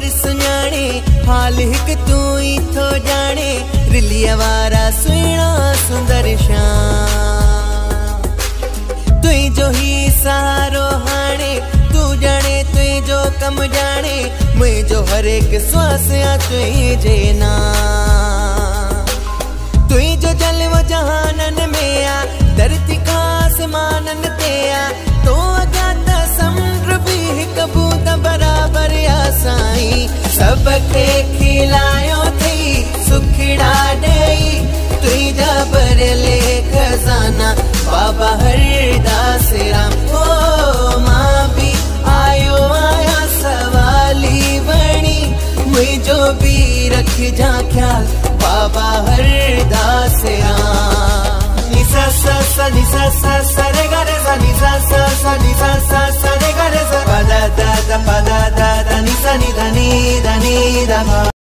वर सुञाणे हाल हिक तू ही थो जाने रिलिया वारा सुहिणा सुंदर श्याम तुई जो ही सहारो हाणे तू जाने तुई जो कम जाने मुझो हर एक श्वास आ तुई जे नाम तुई जो जलवो जहानन में आ धरती का आसमानन ते आ तो अज्ञात समुंद्र भी हिक बूंद बराबर आ साईं सबके खिलायो थई सुखड़ा दई तुई जा भरले खजाना बाबा हरदास राम ओ मां भी आयो आया सवाली बनी मुझो भी रख जा ख्याल बाबा हरदास राम निसा सा सा निसा सा सा रे गा रे सा निसा सा सा निसा सा सा रे गा रे सा पा दा दा दा पा दा दा दा निसा नि धा नि धा नि धा